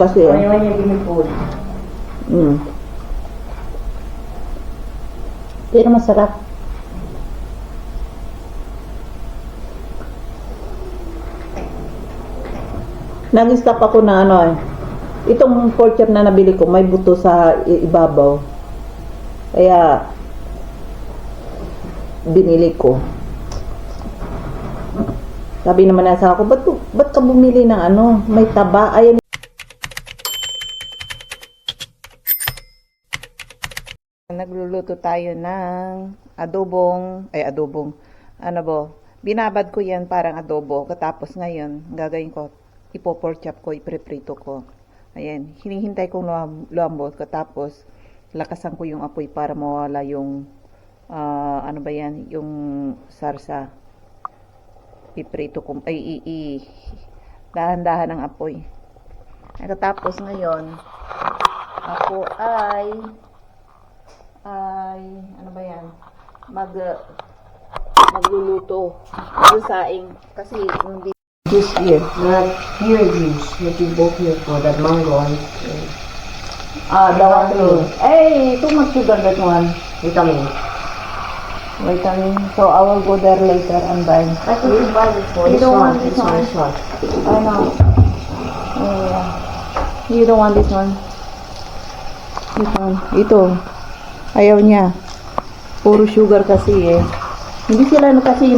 Kasi Ayaw niya ginipod. Pero masarap. Nag-stop ako na ano eh. Itong pork chop na nabili ko, may buto sa ibabaw. Kaya, binili ko. Sabi naman nasa ako, ba't ka bumili ng ano? May taba. Ayan. Nagluluto tayo ng binabad ko yan parang adobo. Katapos ngayon, gagawin ko, ipo-pork chop ko, ipreprito ko. Ayan, hinihintay kong lumambot. Katapos, lakasan ko yung apoy para mawala yung, yung sarsa. Iprito ko, dahan-dahan ng apoy. Katapos ngayon, ako magluluto yung saing kasi hindi Juice here, not here juice. What you bought here for that mango one. the one too much sugar that one. Vitamin. So I will go there later and buy. I thought you buy it for You this don't one. want this This one one? is one. I know. Yeah. You don't want this one? This one. Ito. Ayaw niya. Puro sugar kasi eh. Hindi sila kasi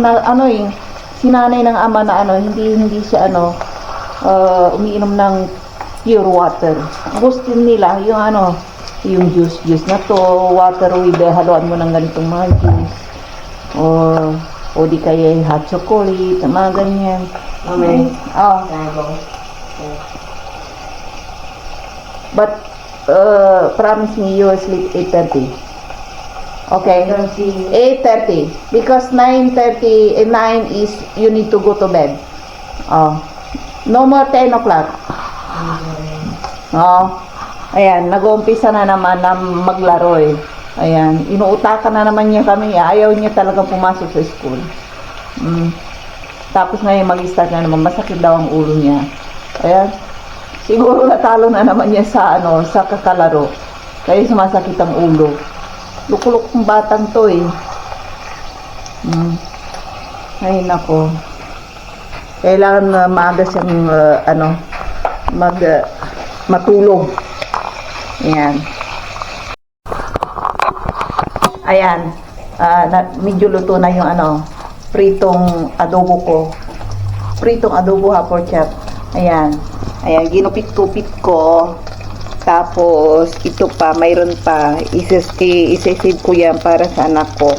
sinanay ng ama na hindi siya umiinom ng pure water. Gusto nila yung juice na to, water with haluan mo ng ganitong mga juice. O di kaya hot chocolate, mga ganyan. Okay. Oh. But promise me you will sleep 8:30. Okay? 8:30. Because 9:30 and 9 is you need to go to bed. Oh. No more 10 o'clock. Oh. Ayan, nag-uumpisa na naman na maglaro eh. Ayan, inuutakan na naman niya kami. Ayaw niya talagang pumasok sa school. Tapos ngayon mag-start na naman, masakit daw ang ulo niya. Ayan. Siguro natalo na naman niya sa kakalaro. Kaya sumasakit ang ulo. Lukulok ng batang to eh. Ay nako. Kailangan na maaga siyang matulog. Ayan. Ayan. Medyo luto na yung pritong adobo ko. Pritong adobo ha, pork chop. Ayan. Ayan, ginupit-kupit ko. Tapos, ito pa, mayroon pa. Isa-save ko yan para sa anak ko.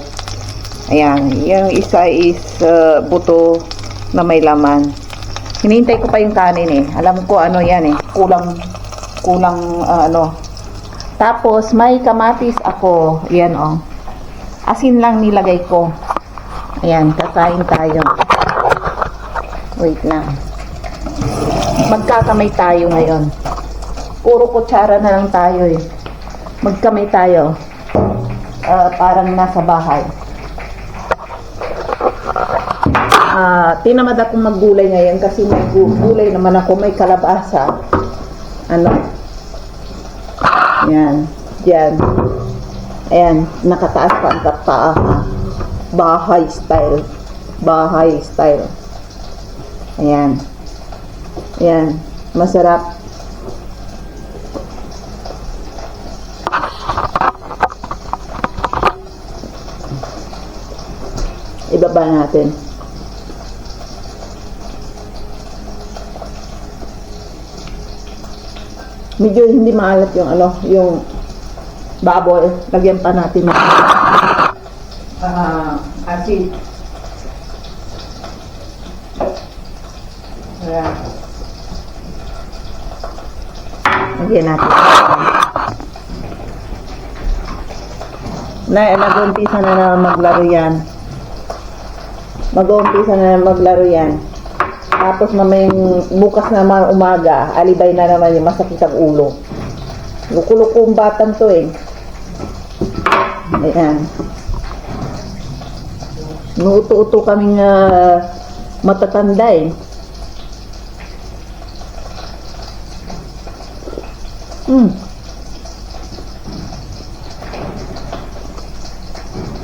Ayan. Yung isa is buto na may laman. Hinihintay ko pa yung kanin eh. Alam ko yan eh. Kulang Tapos, may kamatis ako. Ayan oh. Asin lang nilagay ko. Ayan, kakain tayo. Wait lang. Magkakamay tayo ngayon. Puro kutsara na lang tayo eh. Magkamay tayo. Parang nasa bahay. Tinamad akong maggulay ngayon kasi may gulay naman ako. May kalabasa. Ayan. Diyan. Ayan. Nakataas pa ang paa. Bahay style. Bahay style. Ayan. Ayan. Masarap. Ibaba natin. Medyo hindi maalat yung baboy. Lagyan pa natin ng asin. Ayan. Lagyan natin. Nag-umpisa na maglaro yan. Tapos mamayang bukas naman umaga, alibay na naman yung masakit ang ulo. Lukulukong batang to eh. Ayan. Nuuto-uto kaming matatanda eh.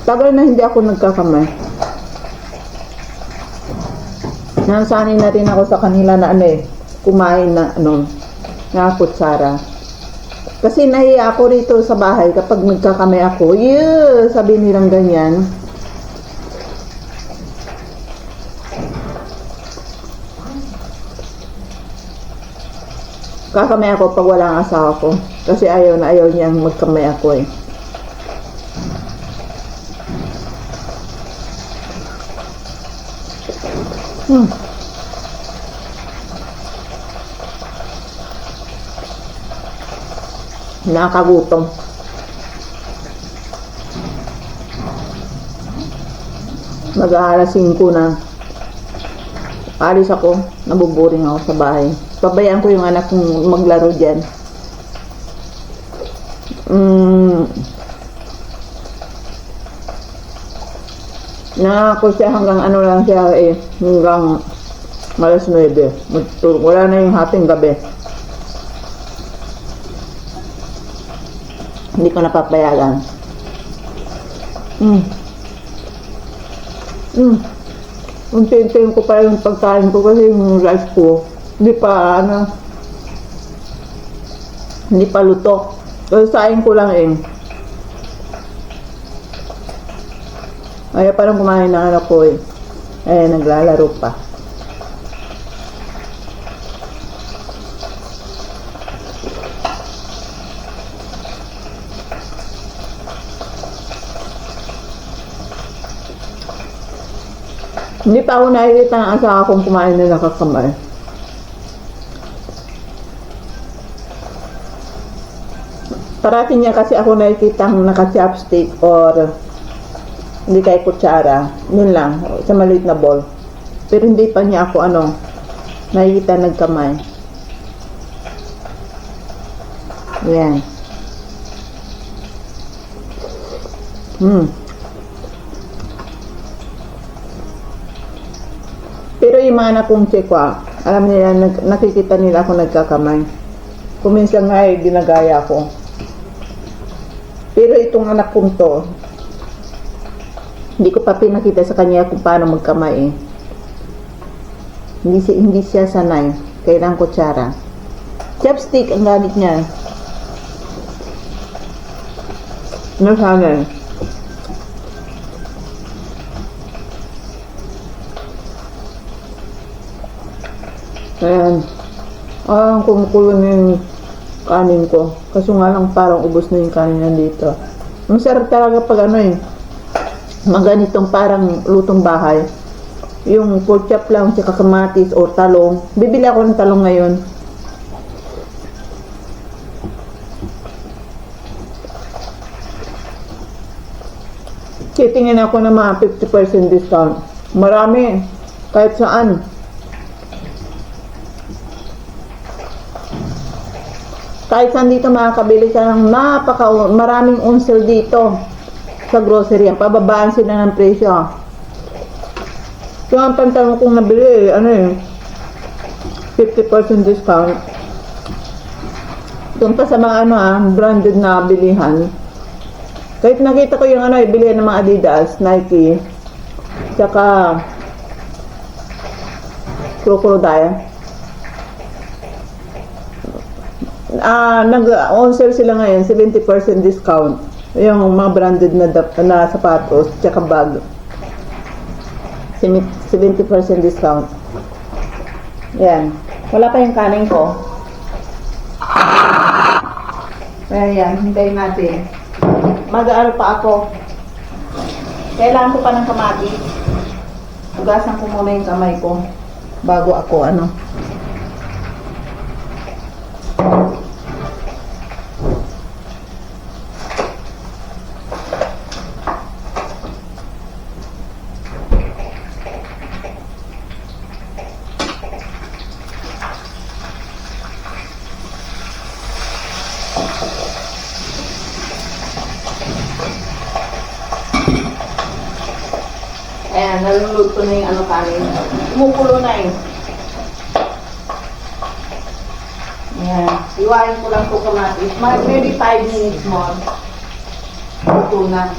Tagal na hindi ako nagkakamay. Nasanay na rin ako sa kanila na kumain na na kutsara. Kasi nahiya ako rito sa bahay kapag nagkakamay ako. Sabi nilang ganyan. Kakamay ako pag wala ang asawa ko. Kasi ayaw na ayaw niyang magkamay ako Nakakagutom. Mag-aalas 5 na. Alis ako. Nabuboring ako sa bahay. Pabayaan ko yung anak kong maglaro dyan. Nakako siya hanggang lang siya hanggang alas 9. Wala na yung hating gabi. Hindi ko napapayagan. Unti-untiin ko pa yung pagkain ko kasi yung rice ko hindi pa luto. Kasi saing ko lang Ay, parang kumain ng anak ko naglalaro pa. Hindi pa ako nakikita ng asawa kong kumain na nakakamay. Parati niya kasi ako nakikita naka-chopstick or hindi kay kutsara. Yun lang, sa maliit na bowl. Pero hindi pa niya ako nakikita nagkamay. Yan. Pero yung mga anak kong tsekwa, alam nila, nakikita nila ako nagkakamay. Kuminsan nga ginagaya ko. Pero itong anak kong to, hindi ko pa pinakita sa kanya kung paano magkamay Hindi siya sanay. Kailangan kutsara. Chopstick ang gamit niya. Sanay. Ayan. Ang kumukulo na yung kanin ko. Kaso nga lang parang ubos na yung kanin nandito. Ang sarap talaga pag maganitong parang lutong bahay. Yung pork chop lang, tsaka kamatis o talong. Bibili ako ng talong ngayon. Titingin ako ng mga 50% discount. Marami. Kahit saan. Kahit saan dito makakabili ka ng maraming unsel dito sa grocery. Pababaan sila ng presyo. Yung ang pantalon kong nabili, 50% discount. Doon pa sa mga branded na bilihan. Kahit nakita ko yung ibili ng mga Adidas, Nike, tsaka Crocodile. Nag-on sale sila ngayon, 70% discount. Yung mga branded na sapatos, tsaka bag. 70% discount. Yan. Wala pa yung kanin ko. Ayan, hintayin natin. Mag-aaral pa ako. Kailangan ko pa ng kamatis. Hugasan ko muna yung kamay ko bago ako Ayan, naluluto na yung kanin. Kumukulo na Ayan. Iwain ko lang po kamatis. Maybe 5 minutes more. Ito na.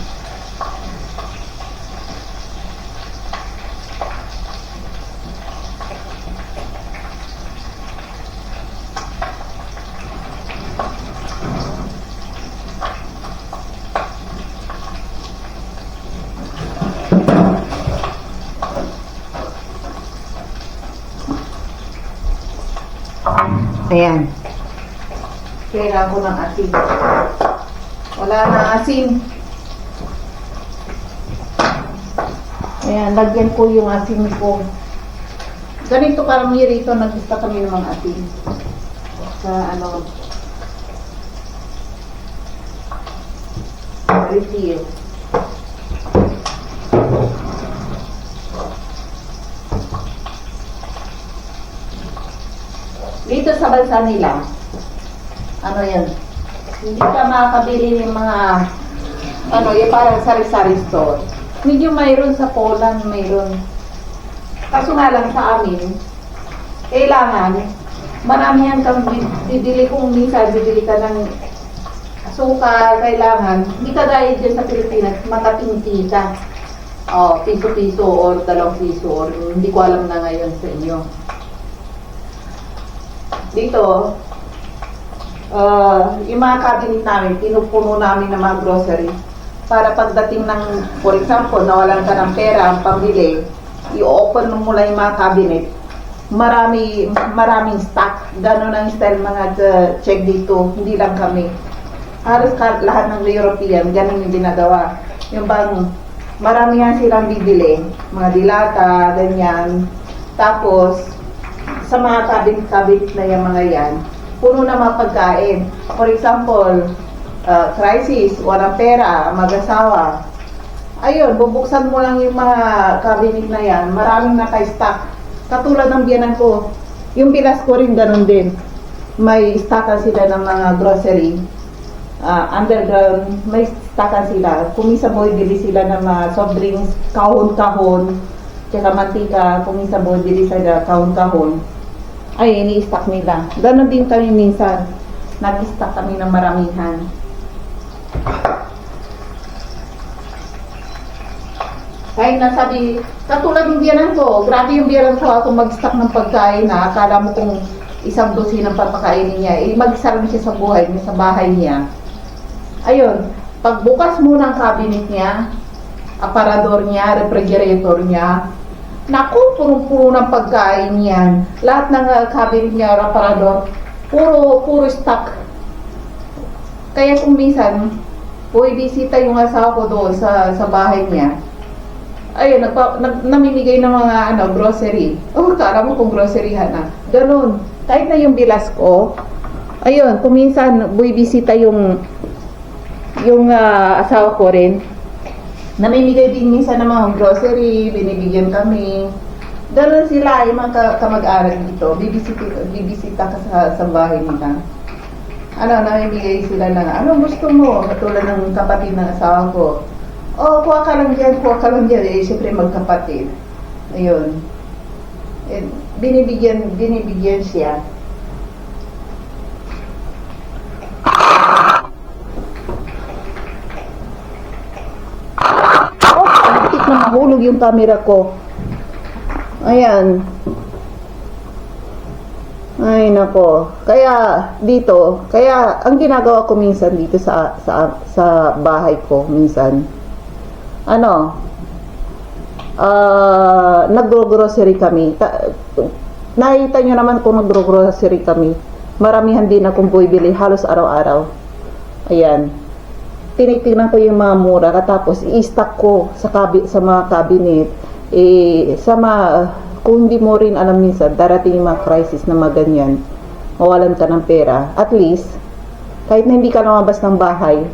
Ayan. Kailangan ko ng asin. Wala na asin. Ayan, lagyan ko yung asin ko. Ganito karami rito, nag-isa kami ng mga asin. Sa ano, refill. Dito sa bansa nila, ano yan, hindi ka makakabili ng mga, ano, yung parang sari-sari store. Medyo mayroon sa Poland, mayroon. Kaso nga lang sa amin, kailangan, maramihan kang bibili kung minsan, bibili ka ng asukal, kailangan, hindi ka gaya dyan sa Pilipinas, makatingti ka. O, piso-piso or 2 piso, or hindi ko alam na ngayon sa inyo. Dito, yung mga cabinet namin, pinupuno namin ng mga grocery para pagdating ng, for example, nawalan ka ng pera, pambili, i-open mo mula yung mga cabinet, maraming stock. Ganon ang style mga check dito, hindi lang kami. Halos lahat ng European, ganon yung ginagawa. Yung bang, marami yan silang bibili, mga dilata, ganyan. Tapos, sa mga cabinet na yung mga yan, puno na mga pagkain. For example, crisis, walang pera, mag-asawa. Ayun, bubuksan mo lang yung mga cabinet na yan, maraming naka-stock. Katulad ng biyanan ko, yung bilas ko rin ganun din. May stockan sila ng mga grocery. Underground, may stockan sila. Kung minsan mo, bili sila ng mga soft drinks, kahon-kahon, tsaka mantika, kung minsan mo, bili sila kahon-kahon. Ay, ini-stock nila. Ganon din kami minsan. Nag-stock kami ng maramihan. Kahit nasabi, katulad ng biyanan ko, grabe yung biyanan ko ako mag-stock ng pagkain na akala mo kung 1 dosin ang papakainin niya, mag-isa lang siya sa buhay niya, sa bahay niya. Ayun, pagbukas mo ng cabinet niya, aparador niya, refrigerator niya, naku, puro-puro ng pagkain yan. Lahat ng cabinet niya, aparador, puro stock. Kaya kung minsan, bisita yung asawa ko doon sa bahay niya, ayun, namimigay ng mga grocery. Oh, kala mo kung groceryhan na. Ganun. Kahit na yung bilas ko, ayun, kung minsan, bisita yung asawa ko rin, namimigay din minsan ng mga grocery, binibigyan kami. Ganun sila, yung mga kamag-aral dito. Bibisita ka sa bahay nila. Namimigay sila ng, gusto mo? Katulad ng kapatid ng asawa ko. Oh, kuha ka lang dyan. Siyempre magkapatid. Ayun. Binibigyan siya. Nahulog yung camera ko. Ayan. Ay nako. Kaya dito, ang ginagawa ko minsan dito sa bahay ko minsan. Nagro-grocery kami. Nakita nyo naman kung nagro-grocery kami. Maramihan din akong bumibili halos araw-araw. Ayan. Tinitingnan ko yung mga mura, katapos i-stock ko sa mga cabinet. Kung hindi mo rin alam minsan, darating yung mga crisis na mga ganyan, mawalan ka ng pera. At least, kahit na hindi ka lumabas ng bahay,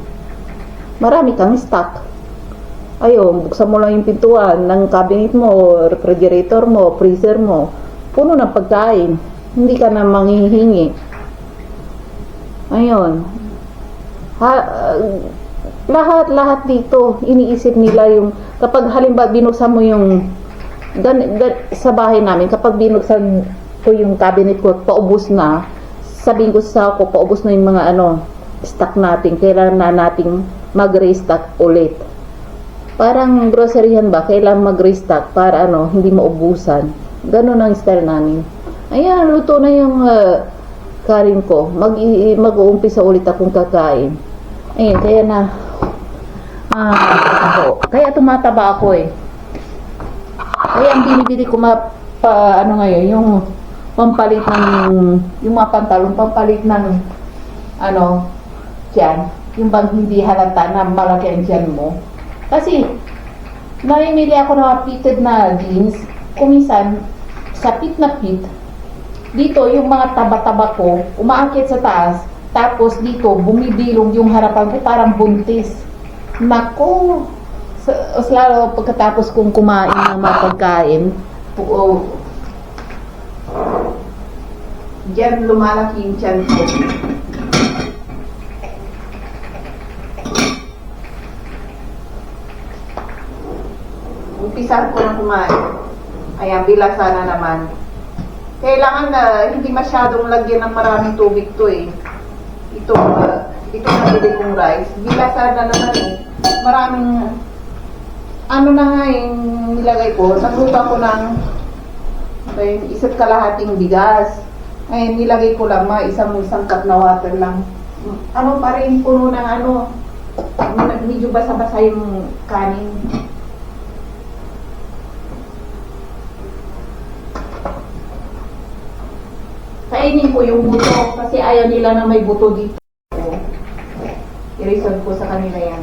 marami kang stock. Ayun, buksan mo lang yung pintuan ng cabinet mo, refrigerator mo, freezer mo, puno ng pagkain. Hindi ka na manghihingi. Ayun. Lahat dito, iniisip nila yung, kapag halimbawa binuksan mo yung, sa bahay namin, kapag binuksan ko yung cabinet ko, paubos na, sabihin ko sa ako, paubos na yung mga stock natin. Kailangan na nating mag-restock ulit. Parang groceryhan ba, kailangan mag-restock para hindi maubusan. Ganun ang style namin. Ayan, luto na yung karin ko. Mag-uumpisa ulit akong kakain. Ayan, kaya na kaya tumataba ako eh. Kaya ang binibili ko ngayon, yung pampalit ng yung mga pantalon, pampalit ng tiyan, yung bang hindi halata na malaki ang tiyan mo. Kasi namimili ako ng mga fitted na jeans, kuminsan sa fit na fit, dito yung mga taba-taba ko umaakit sa taas, tapos dito bumibilog yung harapan ko parang buntis. Nako, lalo pagkatapos kong kumain ng mga pagkain, diyan lumalaki yung tiyan ko. Umpisan ko na kumain. Ayan, bilasan na naman. Kailangan na hindi masyadong lagyan ng maraming tubig to eh. Ito na bili kong rice. Bilasan na naman eh. Maraming na nga yung nilagay ko. Nagluto ko ng isa't kalahating bigas. Ngayon, nilagay ko lang isang cup na water lang. Pa rin puno ng medyo basa-basa yung kanin. Kainin ko yung buto kasi ayaw nila na may buto dito. I-resolve ko sa kanila yan.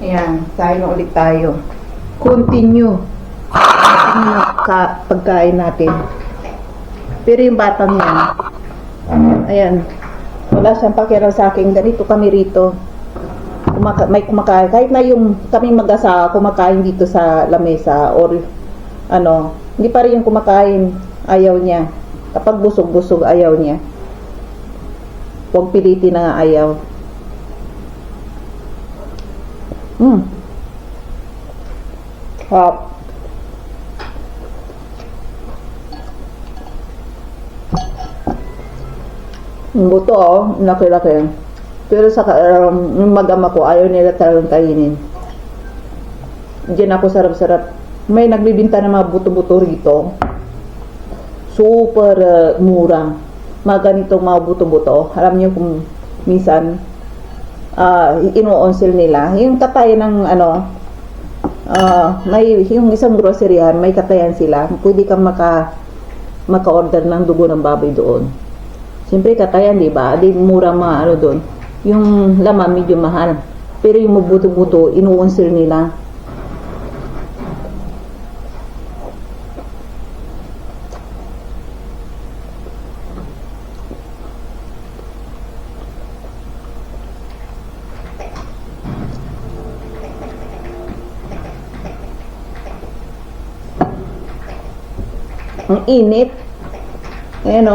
Ayan, kain na ulit tayo. Continue pagkain natin. Pero yung batang yan, ayan, wala siyang pakialam sa akin. Ganito kami rito. May kumakain. Kahit na yung kami mag-asa kumakain dito sa lamesa or hindi pa rin yung kumakain. Ayaw niya. Kapag busog-busog, ayaw niya. Huwag pilitin na nga ayaw. Hop. Yung buto, laki-laki. Pero sa yung mag-ama ko, ayaw nila talagang kainin. Diyan ako sarap-sarap. May nagbibinta ng mga buto-buto rito. Super mura. Mga ganitong mga buto-buto. Alam niyo kung minsan, ino-on-sale nila. Yung katay ng may yung isang groceryan, may katayan sila. Pwede kang maka-order ng dugo ng baboy doon. Siyempre katayan, di ba? Di mura mga doon. Yung laman medyo mahal. Pero yung mabuto-buto, ino-on-sale nila. Ang init. Ayan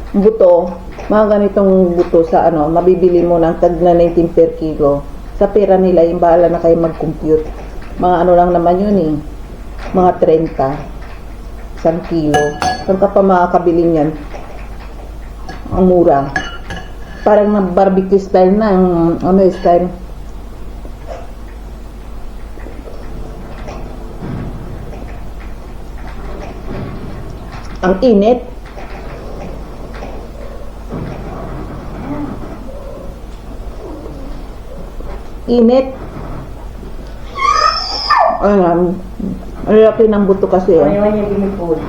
buto. Mga ganitong buto sa mabibili mo ng tag na 19 per kilo. Sa pera nila, yung bahala na kayo mag-compute. Mga lang naman yun eh. Mga 30. 1 kilo. Saan ka pa makakabili niyan? Ang mura. Parang na barbecue style na. Style. Ang init. Init. Ang laki ng buto kasi. Ayaw niya ginipod.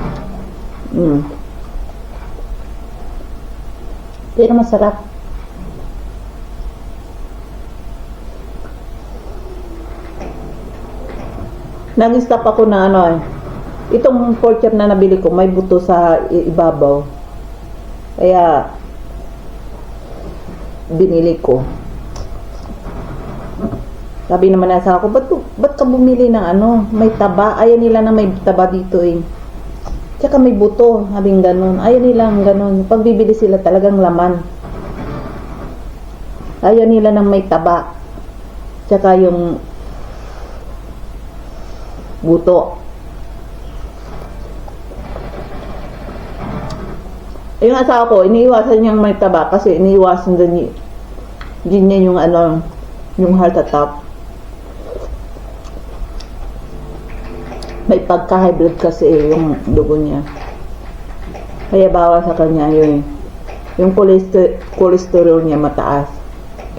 Pero masarap. Nag-stop ako na itong pork chop na nabili ko, may buto sa ibabaw. Kaya, binili ko. Sabi naman nasa ako, ba't ka bumili ng may taba? Ayaw nila na may taba dito eh. Tsaka may buto, habing ganun. Ayaw nilang ganun. Pag bibili sila talagang laman. Ayaw nila ng may taba. Tsaka yung buto. Yung asawa ko, iniiwasan niyang may taba kasi iniiwasan din niya yung ano, yung heart attack. May pagka-high blood kasi yung dugo niya. Kaya bawal sa kanya yung cholesterol niya mataas.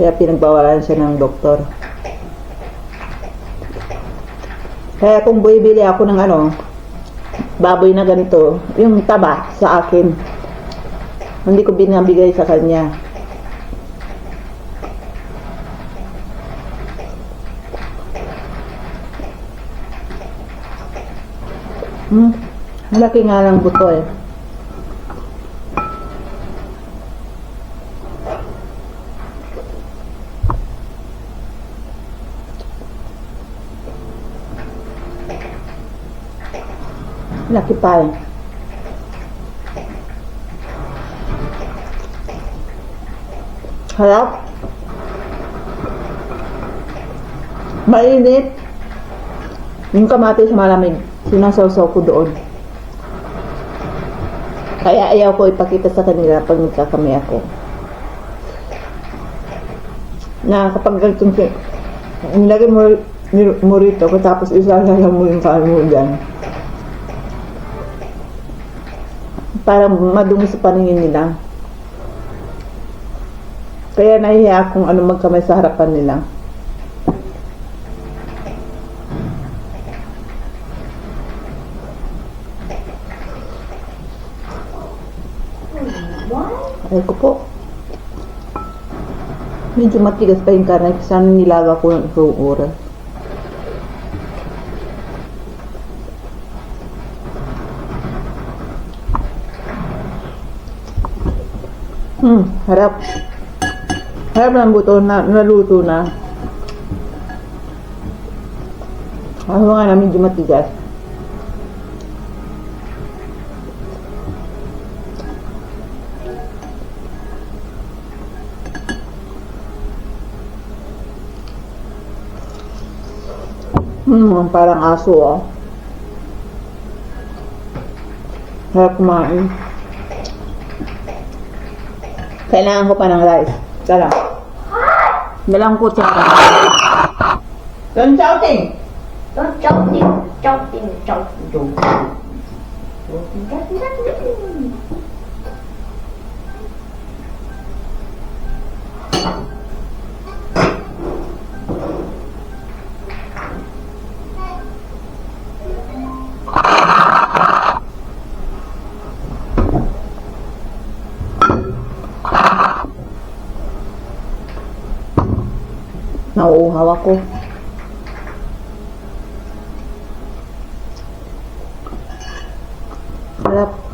Kaya pinagbawalan siya ng doktor. Kaya kung bibili ako ng ano, baboy na ganito, yung taba sa akin, hindi ko binabigay sa kanya. Malaki nga lang buto eh. Laki pa eh. Harap. Mainit. Yung kamatis malamig. Sinasawsaw ko doon. Kaya ayaw ko ipakita sa kanila pag nagkakami ako. Na kapag ganitong nilagay mo rito tapos isasala mo yung kaan mo dyan. Para madumi sa paningin nila. Kaya nahihiya akong ano magkamay sa harapan nila. Ay ko po. Medyo matigas pa yung karne. Sana nilaga ko ng isang oras. Harap. Harap ng buto na naluto na. Ako nga na medyo matigas. Parang aso oh. Harap kumain. Kailangan ko pa ng rice. Tara. Dalang kutsara. Don't shouting! Don't shouting. Nauuhaw ako. Harap.